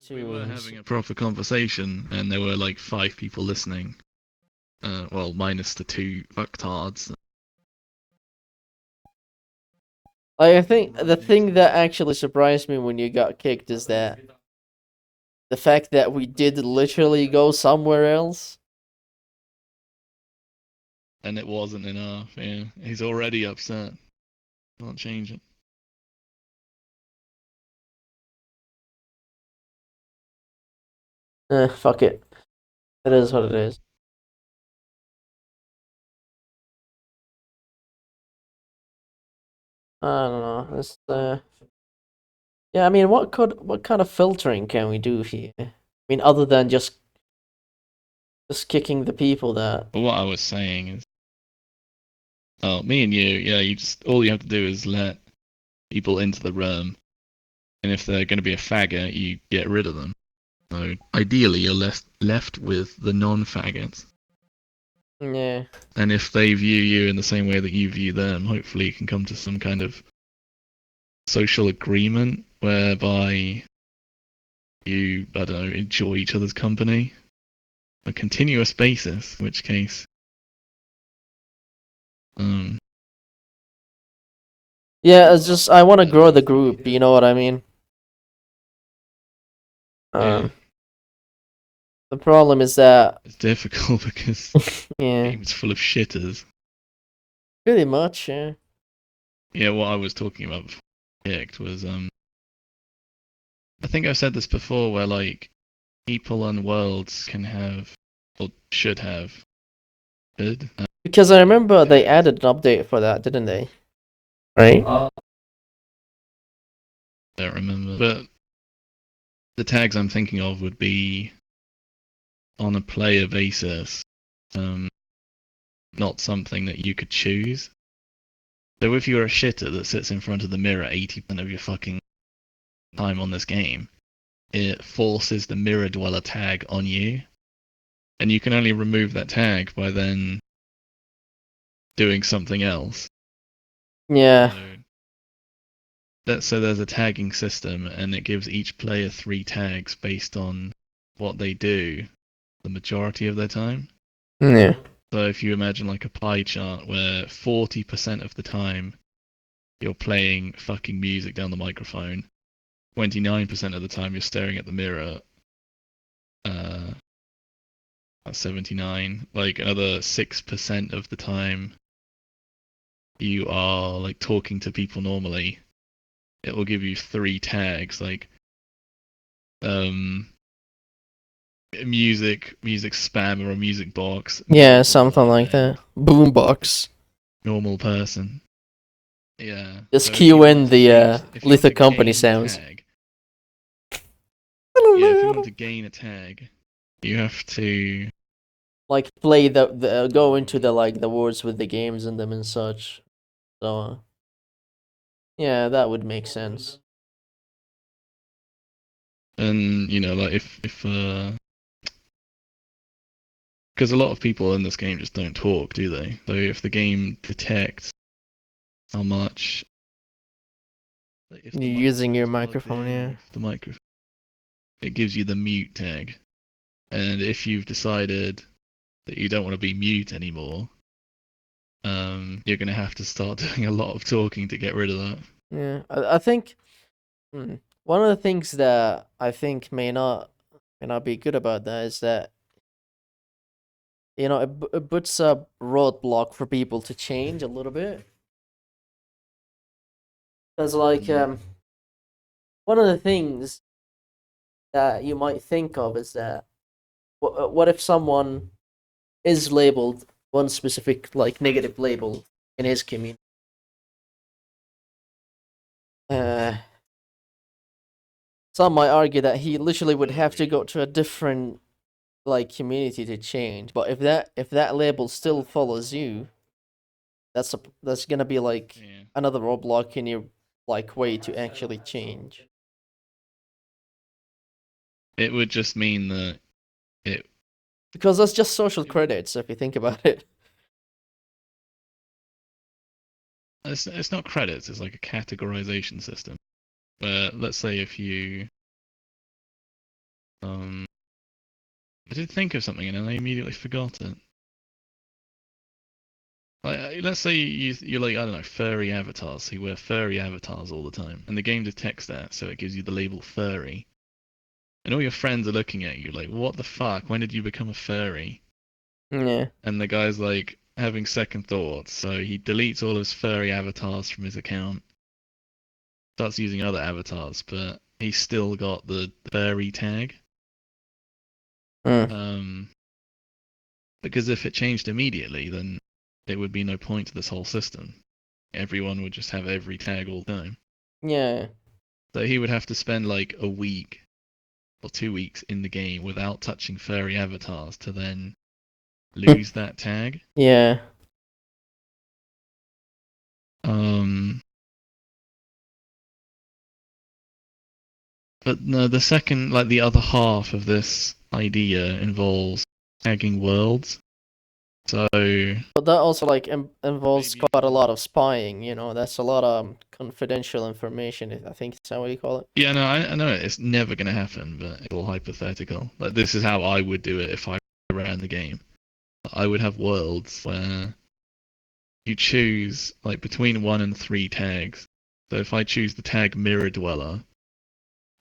We were having a proper conversation, and there were like 5 people listening. Well, minus the 2 fucktards. I think the thing that actually surprised me when you got kicked is that the fact that we did literally go somewhere else. And it wasn't enough, yeah. He's already upset. Can't change it. Fuck it. It is what it is. I don't know. It's yeah, I mean, what kind of filtering can we do here? I mean, other than just kicking the people that. But what I was saying is, oh, me and you, yeah, all you have to do is let people into the room, and if they're going to be a faggot, you get rid of them. So ideally, you're left with the non-faggots. Yeah. And if they view you in the same way that you view them, hopefully you can come to some kind of social agreement whereby you, I don't know, enjoy each other's company on a continuous basis, in which case, Yeah, it's just I want to grow the group. You know what I mean? yeah, The problem is that it's difficult because yeah, the game's full of shitters. pretty much. Yeah. Yeah, what I was talking about before I kicked was I think I've said this before, where like people and worlds can have or should have good. Because I remember they added an update for that, didn't they? Right? I don't remember, but the tags I'm thinking of would be on a player basis, not something that you could choose. So if you're a shitter that sits in front of the mirror 80% of your fucking time on this game, it forces the mirror dweller tag on you, and you can only remove that tag by then doing something else. Yeah. So there's a tagging system, and it gives each player 3 tags based on what they do the majority of their time. Yeah. So if you imagine like a pie chart where 40% of the time you're playing fucking music down the microphone, 29% of the time you're staring at the mirror, that's 79. Like another 6% of the time you are like talking to people normally, it will give you 3 tags like music spam or a music box. Yeah, something like that. Boombox. Normal person. Yeah. Just So if you cue in want to the change, if you want Little to Company gain a sounds. tag, yeah, if you want to gain a tag, you have to Like play the go into the like the words with the games in them and such. So yeah, that would make sense. and you know like if because a lot of people in this game just don't talk, do they? So if the game detects how much if You're the using your microphone's plugged microphone, in, yeah. or if the microphone, it gives you the mute tag. And if you've decided that you don't want to be mute anymore, you're gonna have to start doing a lot of talking to get rid of that. Yeah, I think one of the things that I think may not be good about that is that you know it puts a roadblock for people to change a little bit. Because like one of the things that you might think of is that what if someone is labeled one specific like negative label in his community? Uh, some might argue that he literally would have to go to a different like community to change. But if that label still follows you, that's gonna be like another roadblock in your like way to actually change. It would just mean that it Because that's just social credits if you think about it. it's not credits, it's like a categorization system. Where let's say if you I did think of something and then I immediately forgot it. Like, let's say you're like, I don't know, furry avatars. So you wear furry avatars all the time, and the game detects that, so it gives you the label furry. And all your friends are looking at you like, what the fuck? When did you become a furry? Yeah. And the guy's like having second thoughts, so he deletes all his furry avatars from his account, starts using other avatars, but he's still got the furry tag. Mm. Because if it changed immediately, then there would be no point to this whole system. Everyone would just have every tag all the time. Yeah. So he would have to spend like a week or 2 weeks in the game without touching furry avatars to then lose that tag. Yeah. But no, the second, like the other half of this idea involves tagging worlds. So But that also like involves maybe quite a lot of spying. You know, that's a lot of confidential information. I think is that what you call it? yeah, no, I know it's never going to happen, but it's all hypothetical. Like this is how I would do it if I ran the game. I would have worlds where you choose like between 1 and 3 tags. So if I choose the tag Mirror Dweller,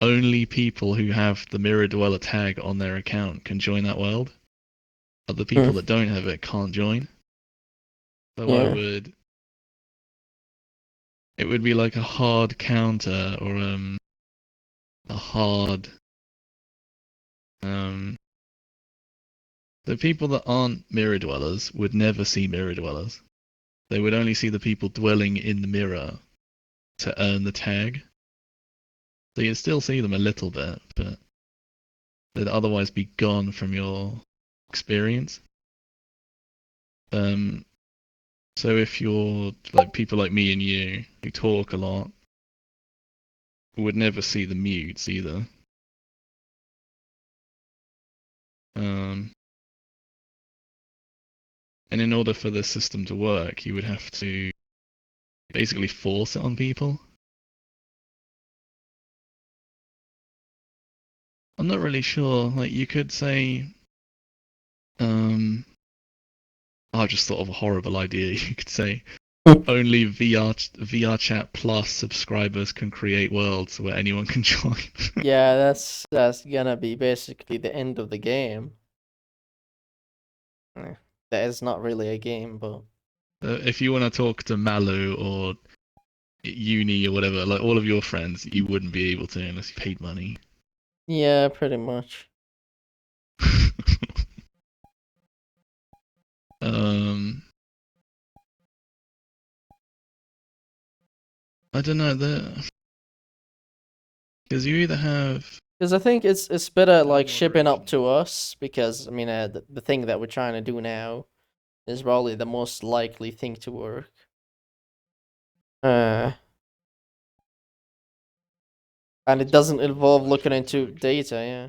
only people who have the Mirror Dweller tag on their account can join that world. Other people that don't have it can't join. So Yeah. it would be like a hard counter or a hard the people that aren't mirror dwellers would never see mirror dwellers. They would only see the people dwelling in the mirror to earn the tag. So you'd still see them a little bit, but they'd otherwise be gone from your experience. So if you're like people like me and you who talk a lot, would never see the mutes either. And in order for the system to work, you would have to basically force it on people. I'm not really sure. Like you could say, I just thought of a horrible idea. You could say only VRChat Plus subscribers can create worlds where anyone can join. Yeah, that's gonna be basically the end of the game. That is not really a game, but If you want to talk to Malu or Uni or whatever, like all of your friends, you wouldn't be able to unless you paid money. yeah, pretty much. I don't know because you either have Because I think it's better like shipping up to us because I mean the thing that we're trying to do now is probably the most likely thing to work. And it doesn't involve looking into data, yeah.